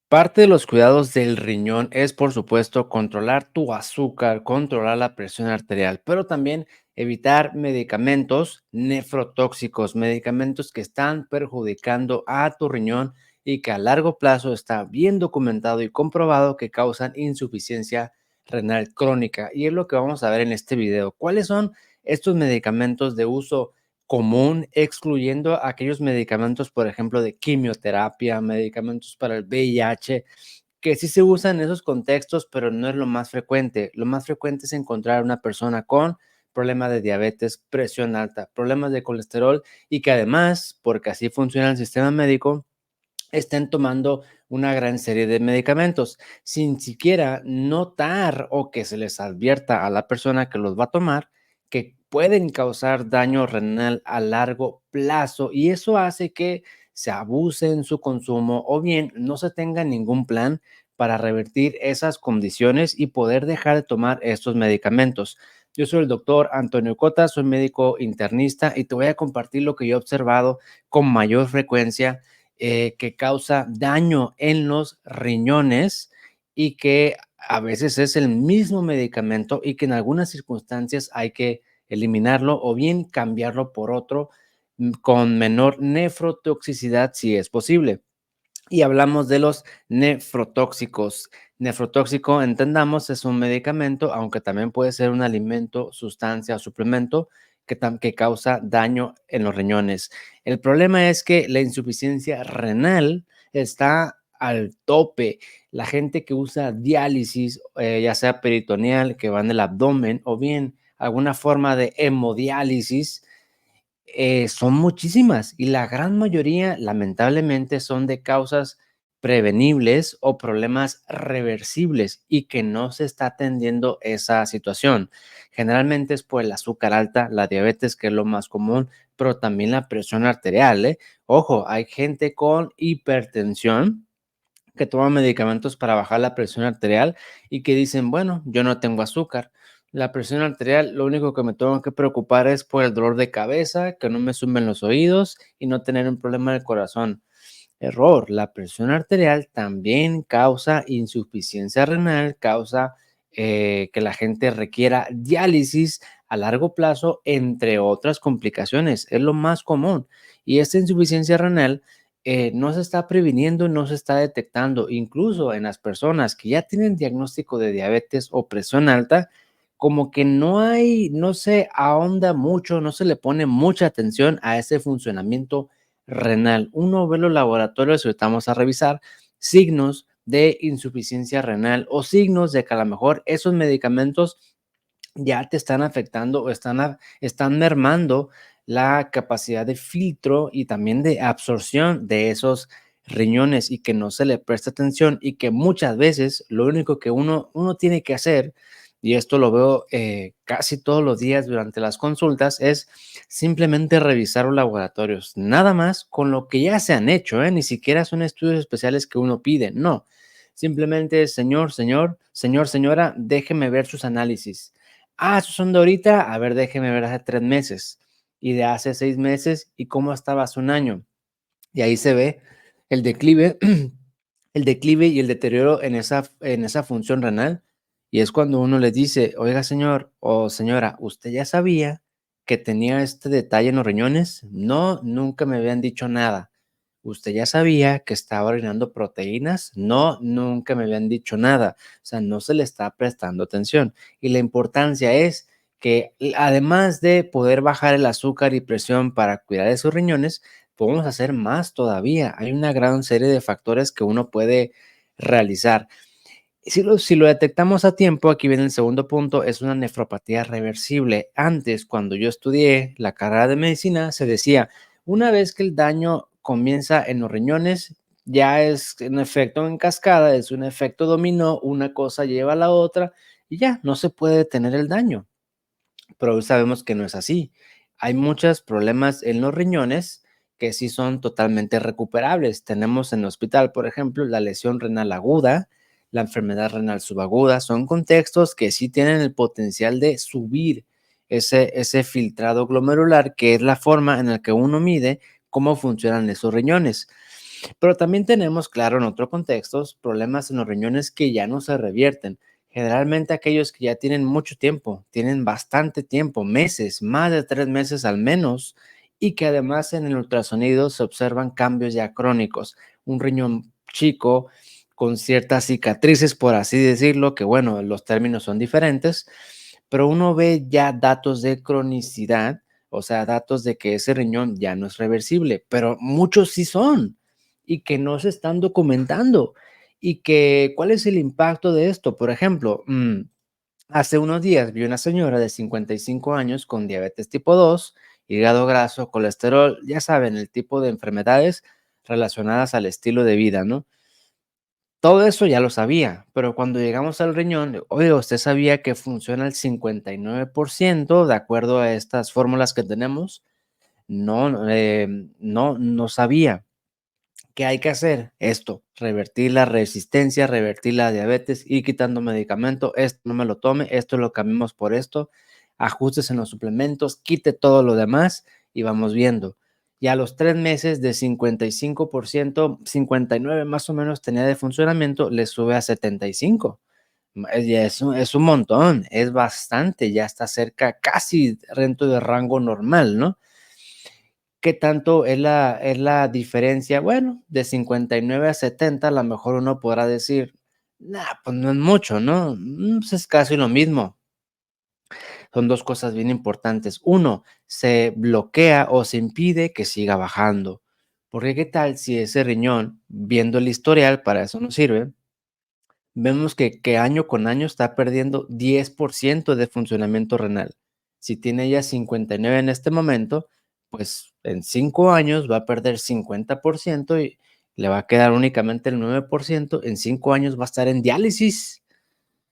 Parte de los cuidados del riñón es, por supuesto, controlar tu azúcar, controlar la presión arterial, pero también evitar medicamentos nefrotóxicos, medicamentos que están perjudicando a tu riñón y que a largo plazo está bien documentado y comprobado que causan insuficiencia renal crónica. Y es lo que vamos a ver en este video. ¿Cuáles son estos medicamentos de uso común, excluyendo aquellos medicamentos, por ejemplo, de quimioterapia, medicamentos para el VIH, que sí se usan en esos contextos, pero no es lo más frecuente? Lo más frecuente es encontrar una persona con problemas de diabetes, presión alta, problemas de colesterol y que además, porque así funciona el sistema médico, estén tomando una gran serie de medicamentos sin siquiera notar o que se les advierta a la persona que los va a tomar que pueden causar daño renal a largo plazo, y eso hace que se abuse en su consumo o bien no se tenga ningún plan para revertir esas condiciones y poder dejar de tomar estos medicamentos. Yo soy el doctor Antonio Cota, soy médico internista y te voy a compartir lo que yo he observado con mayor frecuencia, que causa daño en los riñones y que a veces es el mismo medicamento y que en algunas circunstancias hay que eliminarlo o bien cambiarlo por otro con menor nefrotoxicidad si es posible. Y hablamos de los nefrotóxicos. Nefrotóxico, entendamos, es un medicamento, aunque también puede ser un alimento, sustancia o suplemento que causa daño en los riñones. El problema es que la insuficiencia renal está al tope. La gente que usa diálisis, ya sea peritoneal, que va en el abdomen, o bien alguna forma de hemodiálisis, son muchísimas y la gran mayoría, lamentablemente, son de causas prevenibles o problemas reversibles y que no se está atendiendo esa situación. Generalmente es por el azúcar alta, la diabetes, que es lo más común, pero también la presión arterial, ¿eh? Ojo, hay gente con hipertensión que toman medicamentos para bajar la presión arterial y que dicen, bueno, yo no tengo azúcar. La presión arterial, lo único que me tengo que preocupar es por el dolor de cabeza, que no me sumen los oídos y no tener un problema del corazón. Error, la presión arterial también causa insuficiencia renal, causa que la gente requiera diálisis a largo plazo, entre otras complicaciones. Es lo más común. Y esta insuficiencia renal no se está previniendo, no se está detectando. Incluso en las personas que ya tienen diagnóstico de diabetes o presión alta, como que no se ahonda mucho, no se le pone mucha atención a ese funcionamiento renal. Uno ve los laboratorios y ahorita vamos a revisar signos de insuficiencia renal o signos de que a lo mejor esos medicamentos ya te están afectando o están mermando la capacidad de filtro y también de absorción de esos riñones y que no se le presta atención y que muchas veces lo único que uno tiene que hacer, y esto lo veo casi todos los días durante las consultas, es simplemente revisar los laboratorios, nada más con lo que ya se han hecho, ¿eh? Ni siquiera son estudios especiales que uno pide, no. Simplemente, señora, déjeme ver sus análisis. Ah, esos son de ahorita. A ver, déjeme ver hace 3 meses. Y de hace 6 meses, ¿y cómo estaba hace un año? Y ahí se ve el declive, el declive y el deterioro en esa función renal. Y es cuando uno le dice: "Oiga, señor o señora, ¿usted ya sabía que tenía este detalle en los riñones?". "No, nunca me habían dicho nada". "¿Usted ya sabía que estaba orinando proteínas?". "No, nunca me habían dicho nada". O sea, no se le está prestando atención. Y la importancia es que, además de poder bajar el azúcar y presión para cuidar de sus riñones, podemos hacer más todavía. Hay una gran serie de factores que uno puede realizar. Si lo detectamos a tiempo, aquí viene el segundo punto, es una nefropatía reversible. Antes, cuando yo estudié la carrera de medicina, se decía, una vez que el daño comienza en los riñones, ya es un efecto en cascada, es un efecto dominó, una cosa lleva a la otra y ya, no se puede detener el daño. Pero hoy sabemos que no es así. Hay muchos problemas en los riñones que sí son totalmente recuperables. Tenemos en el hospital, por ejemplo, la lesión renal aguda, la enfermedad renal subaguda. Son contextos que sí tienen el potencial de subir ese filtrado glomerular, que es la forma en la que uno mide cómo funcionan esos riñones. Pero también tenemos, claro, en otros contextos, problemas en los riñones que ya no se revierten. Generalmente aquellos que ya tienen mucho tiempo, tienen bastante tiempo, meses, más de 3 meses al menos, y que además en el ultrasonido se observan cambios ya crónicos. Un riñón chico con ciertas cicatrices, por así decirlo, que bueno, los términos son diferentes, pero uno ve ya datos de cronicidad, o sea, datos de que ese riñón ya no es reversible, pero muchos sí son y que no se están documentando. Y que, ¿cuál es el impacto de esto? Por ejemplo, hace unos días vi una señora de 55 años con diabetes tipo 2, hígado graso, colesterol, ya saben, el tipo de enfermedades relacionadas al estilo de vida, ¿no? Todo eso ya lo sabía, pero cuando llegamos al riñón, oye, ¿usted sabía que funciona el 59% de acuerdo a estas fórmulas que tenemos? No, no sabía. ¿Qué hay que hacer? Esto, revertir la resistencia, revertir la diabetes, ir quitando medicamento, esto no me lo tome, esto lo cambiamos por esto, ajustes en los suplementos, quite todo lo demás y vamos viendo. Y a los 3 meses de 55%, 59 más o menos tenía de funcionamiento, le sube a 75. Ya es un montón, es bastante, ya está cerca, casi dentro de rango normal, ¿no? ¿Qué tanto es la diferencia? Bueno, de 59 a 70, a lo mejor uno podrá decir: "No, pues no es mucho, ¿no? Pues es casi lo mismo". Son 2 cosas bien importantes. Uno, se bloquea o se impide que siga bajando, porque, ¿qué tal si ese riñón, viendo el historial, para eso nos sirve, vemos que año con año está perdiendo 10% de funcionamiento renal? Si tiene ya 59 en este momento, pues en 5 años va a perder 50% y le va a quedar únicamente el 9%. En 5 años va a estar en diálisis.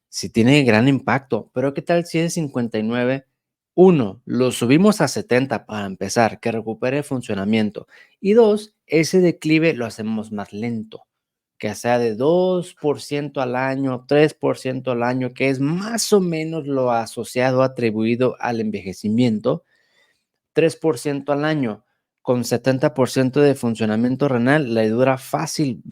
Sí tiene gran impacto, pero ¿qué tal si es 59? Uno, lo subimos a 70 para empezar, que recupere funcionamiento. Y dos, ese declive lo hacemos más lento, que sea de 2% al año, 3% al año, que es más o menos lo asociado, atribuido al envejecimiento. 3% al año, con 70% de funcionamiento renal, le dura fácil,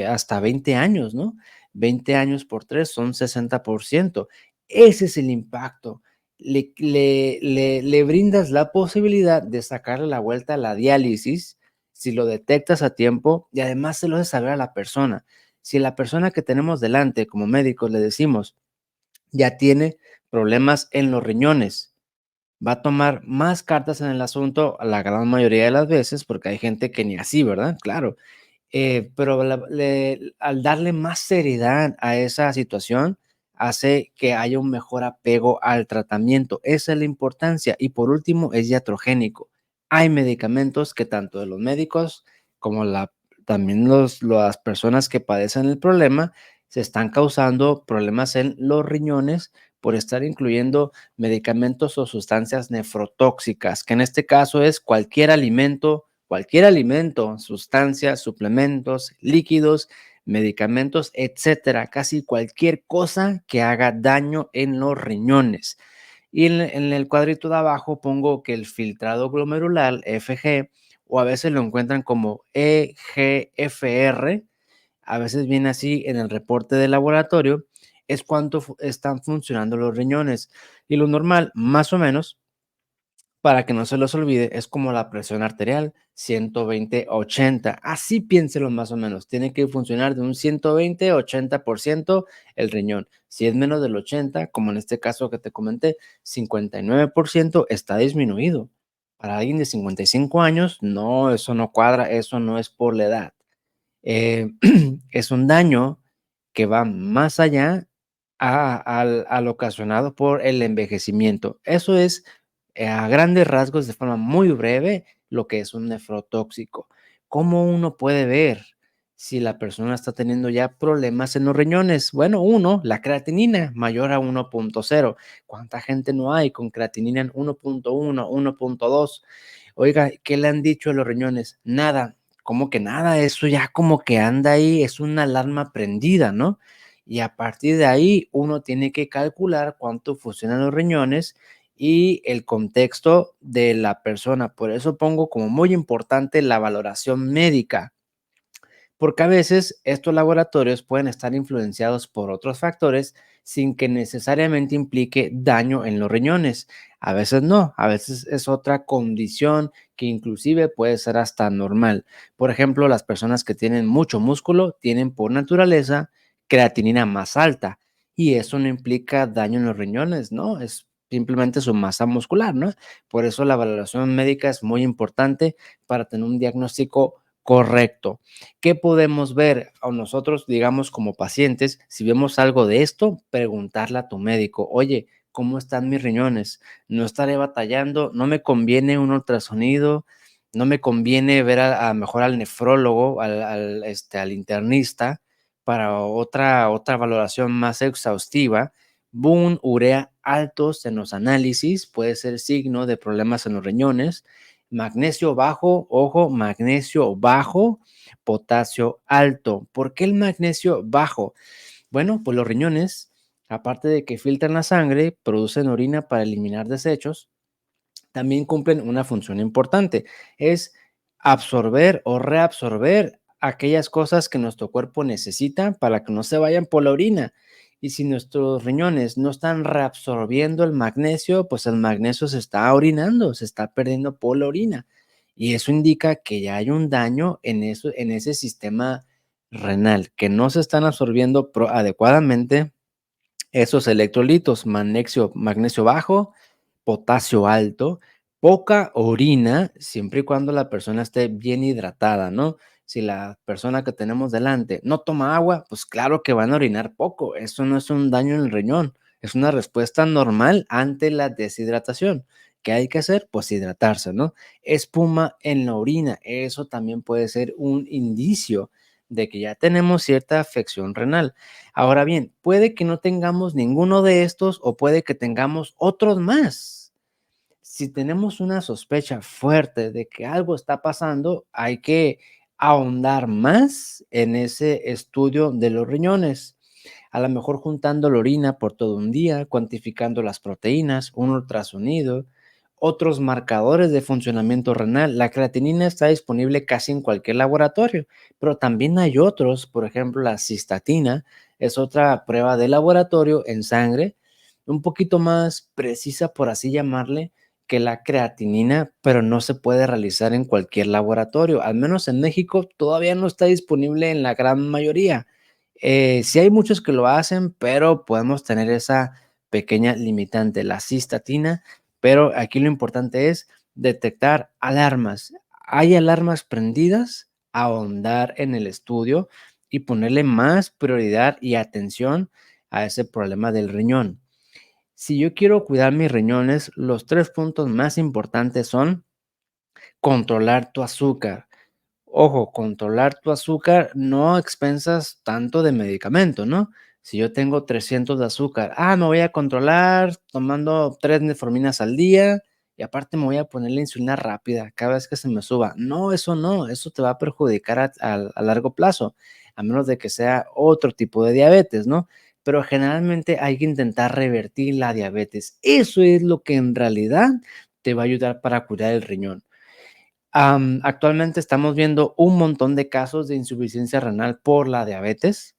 hasta 20 años, ¿no? 20 años por 3 son 60%. Ese es el impacto. Le brindas la posibilidad de sacarle la vuelta a la diálisis, si lo detectas a tiempo, y además se lo haces saber a la persona. Si la persona que tenemos delante, como médicos, le decimos, ya tiene problemas en los riñones, va a tomar más cartas en el asunto la gran mayoría de las veces, porque hay gente que ni así, ¿verdad? Claro, pero al darle más seriedad a esa situación, hace que haya un mejor apego al tratamiento. Esa es la importancia. Y por último, es iatrogénico. Hay medicamentos que tanto de los médicos como también las personas que padecen el problema se están causando problemas en los riñones por estar incluyendo medicamentos o sustancias nefrotóxicas, que en este caso es cualquier alimento, sustancias, suplementos, líquidos, medicamentos, etcétera, casi cualquier cosa que haga daño en los riñones. Y en el cuadrito de abajo pongo que el filtrado glomerular, FG, o a veces lo encuentran como EGFR, a veces viene así en el reporte de laboratorio, es cuánto están funcionando los riñones. Y lo normal, más o menos, para que no se los olvide, es como la presión arterial, 120/80. Así piénselo más o menos. Tiene que funcionar de un 120-80% el riñón. Si es menos del 80, como en este caso que te comenté, 59% está disminuido. Para alguien de 55 años, no, eso no cuadra, eso no es por la edad. Eh, es un daño que va más allá al ocasionado por el envejecimiento. Eso es, a grandes rasgos, de forma muy breve, lo que es un nefrotóxico. ¿Cómo uno puede ver si la persona está teniendo ya problemas en los riñones? Bueno, uno, la creatinina mayor a 1.0. ¿Cuánta gente no hay con creatinina en 1.1, 1.2? Oiga, ¿qué le han dicho a los riñones? Nada. ¿Cómo que nada? Eso ya como que anda ahí, es una alarma prendida, ¿no? Y a partir de ahí uno tiene que calcular cuánto funcionan los riñones y el contexto de la persona. Por eso pongo como muy importante la valoración médica. porque a veces estos laboratorios pueden estar influenciados por otros factores sin que necesariamente implique daño en los riñones. A veces no, a veces es otra condición que inclusive puede ser hasta normal. Por ejemplo, las personas que tienen mucho músculo tienen por naturaleza creatinina más alta y eso no implica daño en los riñones, ¿no? Es simplemente su masa muscular, ¿no? Por eso la valoración médica es muy importante para tener un diagnóstico correcto. ¿Qué podemos ver? O nosotros, digamos, como pacientes, si vemos algo de esto, preguntarle a tu médico, oye, ¿cómo están mis riñones? No estaré batallando, no me conviene un ultrasonido, no me conviene ver a mejor al nefrólogo, al internista, para otra valoración más exhaustiva. Boom, urea altos en los análisis, puede ser signo de problemas en los riñones. Magnesio bajo, ojo, magnesio bajo, potasio alto. ¿Por qué el magnesio bajo? Bueno, pues los riñones, aparte de que filtran la sangre, producen orina para eliminar desechos, también cumplen una función importante, es absorber o reabsorber aquellas cosas que nuestro cuerpo necesita para que no se vayan por la orina. Y si nuestros riñones no están reabsorbiendo el magnesio, pues el magnesio se está orinando, se está perdiendo por la orina. Y eso indica que ya hay un daño en ese sistema renal, que no se están absorbiendo adecuadamente esos electrolitos, magnesio bajo, potasio alto, poca orina, siempre y cuando la persona esté bien hidratada, ¿no? Si la persona que tenemos delante no toma agua, pues claro que van a orinar poco. Eso no es un daño en el riñón, es una respuesta normal ante la deshidratación. ¿Qué hay que hacer? Pues hidratarse, ¿no? Espuma en la orina, eso también puede ser un indicio de que ya tenemos cierta afección renal. Ahora bien, puede que no tengamos ninguno de estos o puede que tengamos otros más. Si tenemos una sospecha fuerte de que algo está pasando, hay que ahondar más en ese estudio de los riñones. A lo mejor juntando la orina por todo un día, cuantificando las proteínas, un ultrasonido, otros marcadores de funcionamiento renal. La creatinina está disponible casi en cualquier laboratorio, pero también hay otros, por ejemplo, la cistatina es otra prueba de laboratorio en sangre, un poquito más precisa, por así llamarle, que la creatinina, pero no se puede realizar en cualquier laboratorio. Al menos en México todavía no está disponible en la gran mayoría. Sí hay muchos que lo hacen, pero podemos tener esa pequeña limitante, la cistatina, pero aquí lo importante es detectar alarmas. Hay alarmas prendidas, ahondar en el estudio y ponerle más prioridad y atención a ese problema del riñón. Si yo quiero cuidar mis riñones, los 3 puntos más importantes son controlar tu azúcar. Ojo, controlar tu azúcar no a expensas tanto de medicamento, ¿no? Si yo tengo 300 de azúcar, me voy a controlar tomando 3 metforminas al día y aparte me voy a poner la insulina rápida cada vez que se me suba. No, eso te va a perjudicar a largo plazo, a menos de que sea otro tipo de diabetes, ¿no? Pero generalmente hay que intentar revertir la diabetes. Eso es lo que en realidad te va a ayudar para cuidar el riñón. Actualmente estamos viendo un montón de casos de insuficiencia renal por la diabetes,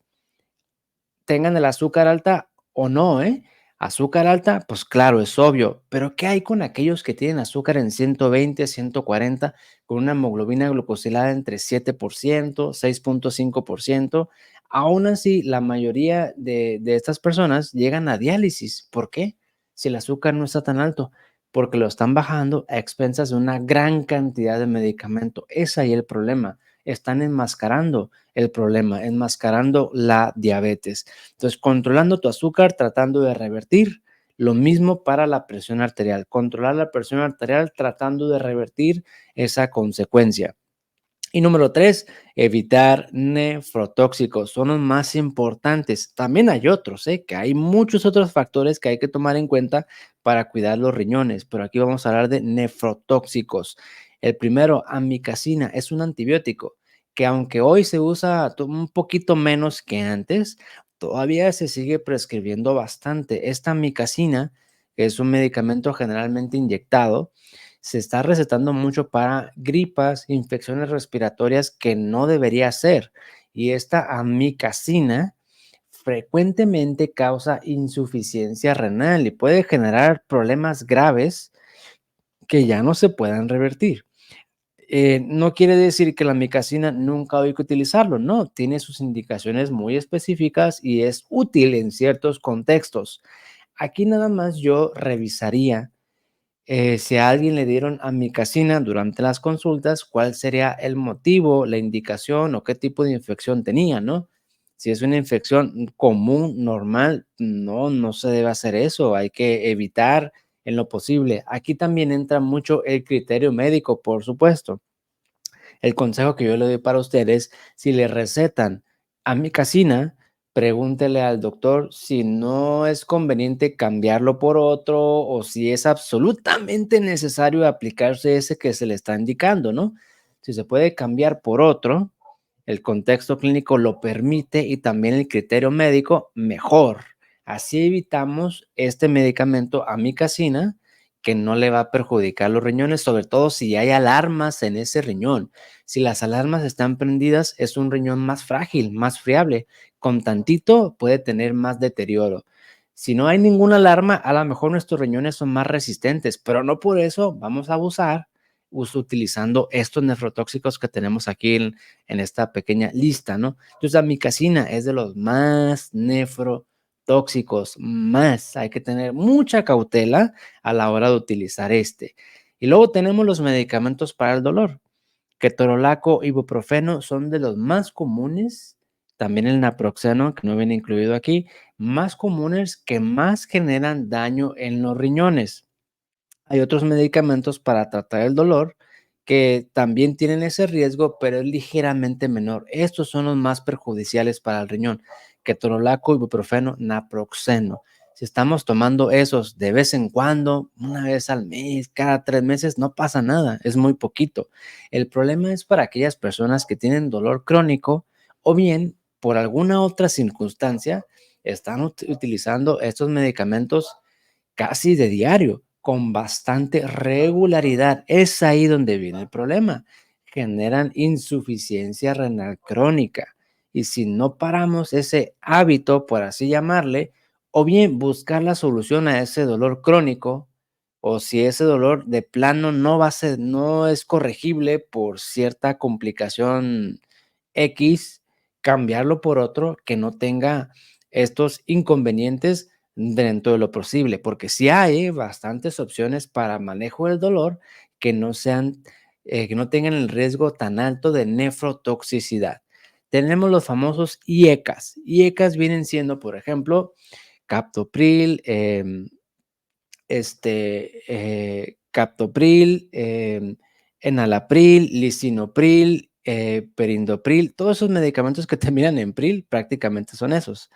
tengan el azúcar alta o no, ¿eh? Azúcar alta, pues claro, es obvio, pero ¿qué hay con aquellos que tienen azúcar en 120, 140, con una hemoglobina glucosilada entre 7%, 6,5%? Aún así, la mayoría de estas personas llegan a diálisis. ¿Por qué? Si el azúcar no está tan alto, porque lo están bajando a expensas de una gran cantidad de medicamento. Es ahí el problema. Están enmascarando el problema, enmascarando la diabetes. Entonces, controlando tu azúcar, tratando de revertir. Lo mismo para la presión arterial, controlar la presión arterial tratando de revertir esa consecuencia. Y número 3, evitar nefrotóxicos, son los más importantes. También hay otros, que hay muchos otros factores que hay que tomar en cuenta para cuidar los riñones, pero aquí vamos a hablar de nefrotóxicos. El primero, amicacina, es un antibiótico que aunque hoy se usa un poquito menos que antes, todavía se sigue prescribiendo bastante. Esta amicacina, que es un medicamento generalmente inyectado, se está recetando mucho para gripas, infecciones respiratorias que no debería ser. Y esta amicacina frecuentemente causa insuficiencia renal y puede generar problemas graves que ya no se puedan revertir. No quiere decir que la micacina nunca hay que utilizarlo, no, tiene sus indicaciones muy específicas y es útil en ciertos contextos. Aquí nada más yo revisaría si a alguien le dieron amicacina durante las consultas, cuál sería el motivo, la indicación o qué tipo de infección tenía, ¿no? Si es una infección común, normal, no, no se debe hacer eso, hay que evitar en lo posible. Aquí también entra mucho el criterio médico, por supuesto. El consejo que yo le doy para ustedes, si le recetan amicacina, pregúntele al doctor si no es conveniente cambiarlo por otro o si es absolutamente necesario aplicarse ese que se le está indicando, ¿no? Si se puede cambiar por otro, el contexto clínico lo permite y también el criterio médico, mejor. Así evitamos este medicamento amicacina que no le va a perjudicar los riñones, sobre todo si hay alarmas en ese riñón. Si las alarmas están prendidas, es un riñón más frágil, más friable. Con tantito puede tener más deterioro. Si no hay ninguna alarma, a lo mejor nuestros riñones son más resistentes, pero no por eso vamos a abusar utilizando estos nefrotóxicos que tenemos aquí en esta pequeña lista, ¿no? Entonces, la micacina es de los más nefrotóxicos, más. Hay que tener mucha cautela a la hora de utilizar este. Y luego tenemos los medicamentos para el dolor. Ketorolaco, ibuprofeno son de los más comunes, también el naproxeno, que no viene incluido aquí, más comunes que más generan daño en los riñones. Hay otros medicamentos para tratar el dolor que también tienen ese riesgo, pero es ligeramente menor. Estos son los más perjudiciales para el riñón: ketorolaco, ibuprofeno, naproxeno. Si estamos tomando esos de vez en cuando, una vez al mes, cada 3 meses, no pasa nada, es muy poquito. El problema es para aquellas personas que tienen dolor crónico o bien por alguna otra circunstancia están utilizando estos medicamentos casi de diario, con bastante regularidad. Es ahí donde viene el problema. Generan insuficiencia renal crónica. Y si no paramos ese hábito, por así llamarle, o bien buscar la solución a ese dolor crónico, o si ese dolor de plano no va a ser, no es corregible por cierta complicación X, cambiarlo por otro que no tenga estos inconvenientes dentro de lo posible, porque sí hay bastantes opciones para manejo del dolor que no sean, que no tengan el riesgo tan alto de nefrotoxicidad. Tenemos los famosos IECAS. IECAS vienen siendo, por ejemplo, captopril, captopril, enalapril, lisinopril, perindopril, todos esos medicamentos que terminan en pril prácticamente son esos.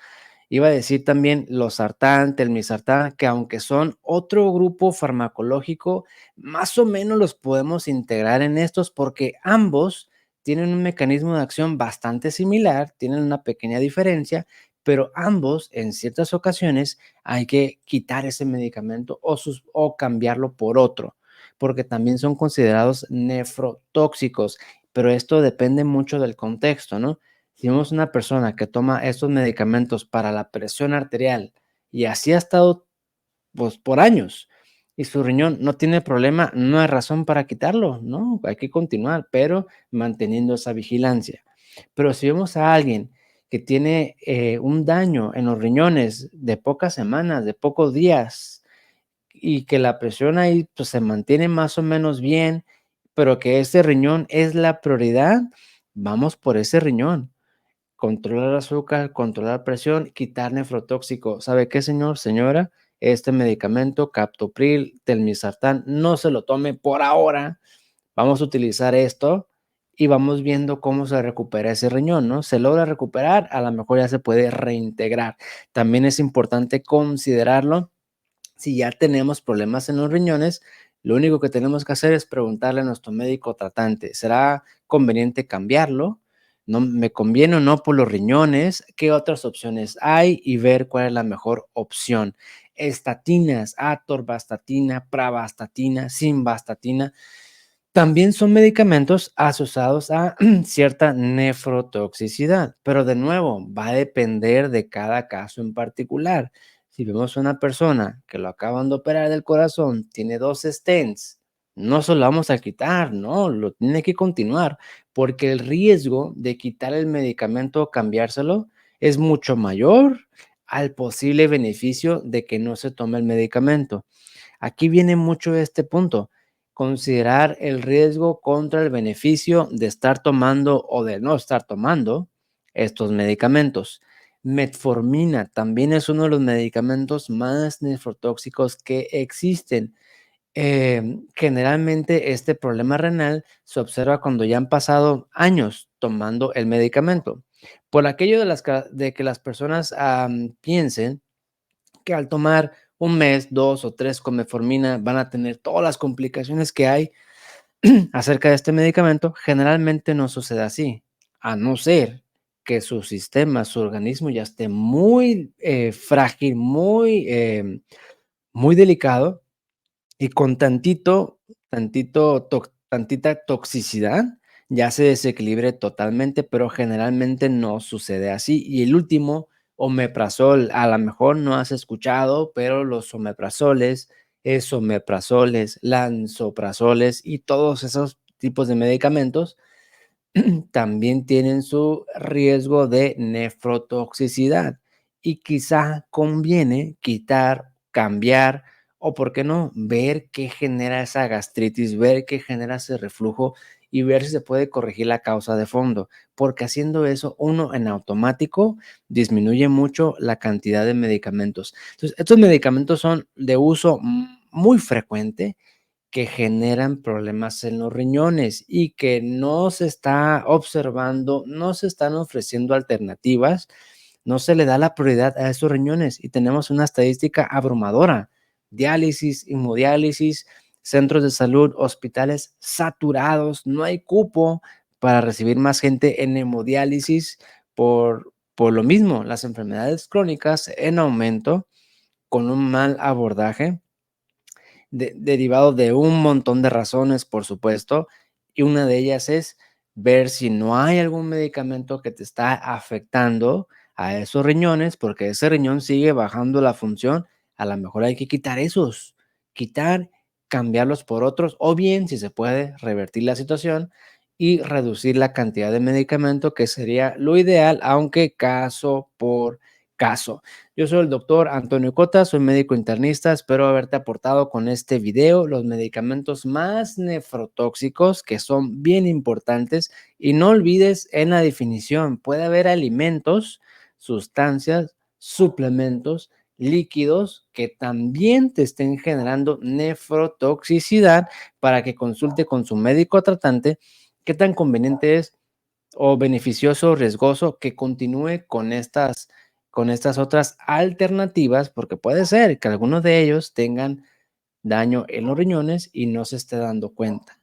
Iba a decir también losartán, telmisartán, que aunque son otro grupo farmacológico, más o menos los podemos integrar en estos porque ambos tienen un mecanismo de acción bastante similar, tienen una pequeña diferencia, pero ambos en ciertas ocasiones hay que quitar ese medicamento o cambiarlo por otro, porque también son considerados nefrotóxicos, pero esto depende mucho del contexto, ¿no? Si vemos una persona que toma estos medicamentos para la presión arterial y así ha estado pues, por años y su riñón no tiene problema, no hay razón para quitarlo, ¿no? Hay que continuar, pero manteniendo esa vigilancia. Pero si vemos a alguien que tiene un daño en los riñones de pocas semanas, de pocos días, y que la presión ahí pues, se mantiene más o menos bien, pero que ese riñón es la prioridad, vamos por ese riñón. Controlar azúcar, controlar presión, quitar nefrotóxico. ¿Sabe qué, señor, señora? Este medicamento, captopril, telmisartán, no se lo tome por ahora. Vamos a utilizar esto y vamos viendo cómo se recupera ese riñón, ¿no? Se logra recuperar, a lo mejor ya se puede reintegrar. También es importante considerarlo si ya tenemos problemas en los riñones. Lo único que tenemos que hacer es preguntarle a nuestro médico tratante, ¿será conveniente cambiarlo? ¿No me conviene o no por los riñones? ¿Qué otras opciones hay? Y ver cuál es la mejor opción. estatinas, atorvastatina, pravastatina, simvastatina, también son medicamentos asociados a cierta nefrotoxicidad, pero de nuevo, va a depender de cada caso en particular. Si vemos una persona que lo acaban de operar del corazón, tiene 2 stents, no se lo vamos a quitar, no, lo tiene que continuar, porque el riesgo de quitar el medicamento o cambiárselo es mucho mayor al posible beneficio de que no se tome el medicamento. Aquí viene mucho este punto, considerar el riesgo contra el beneficio de estar tomando o de no estar tomando estos medicamentos. Metformina también es uno de los medicamentos más nefrotóxicos que existen. Generalmente este problema renal se observa cuando ya han pasado años tomando el medicamento. Por aquello de que las personas piensen que al tomar un mes, 2 o 3 con metformina van a tener todas las complicaciones que hay acerca de este medicamento, generalmente no sucede así, a no ser que su sistema, su organismo ya esté muy, frágil, muy delicado y con tantita toxicidad, ya se desequilibre totalmente, pero generalmente no sucede así. Y el último, omeprazol, a lo mejor no has escuchado, pero los omeprazoles, esomeprazoles, lansoprazoles y todos esos tipos de medicamentos también tienen su riesgo de nefrotoxicidad y quizá conviene quitar, cambiar o, ¿por qué no?, ver qué genera esa gastritis, ver qué genera ese reflujo y ver si se puede corregir la causa de fondo, porque haciendo eso, uno en automático disminuye mucho la cantidad de medicamentos. Entonces, estos medicamentos son de uso muy frecuente que generan problemas en los riñones y que no se está observando, no se están ofreciendo alternativas, no se le da la prioridad a esos riñones y tenemos una estadística abrumadora. Diálisis, hemodiálisis, centros de salud, hospitales saturados, no hay cupo para recibir más gente en hemodiálisis por lo mismo, las enfermedades crónicas en aumento con un mal abordaje derivado de un montón de razones, por supuesto, y una de ellas es ver si no hay algún medicamento que te está afectando a esos riñones, porque ese riñón sigue bajando la función, a lo mejor hay que quitar esos, quitar, cambiarlos por otros, o bien, si se puede, revertir la situación y reducir la cantidad de medicamento, que sería lo ideal, aunque caso por caso. Yo soy el doctor Antonio Cota, soy médico internista. Espero haberte aportado con este video los medicamentos más nefrotóxicos que son bien importantes. Y no olvides en la definición, puede haber alimentos, sustancias, suplementos, líquidos que también te estén generando nefrotoxicidad para que consulte con su médico tratante qué tan conveniente es o beneficioso o riesgoso que continúe con estas otras alternativas, porque puede ser que algunos de ellos tengan daño en los riñones y no se esté dando cuenta.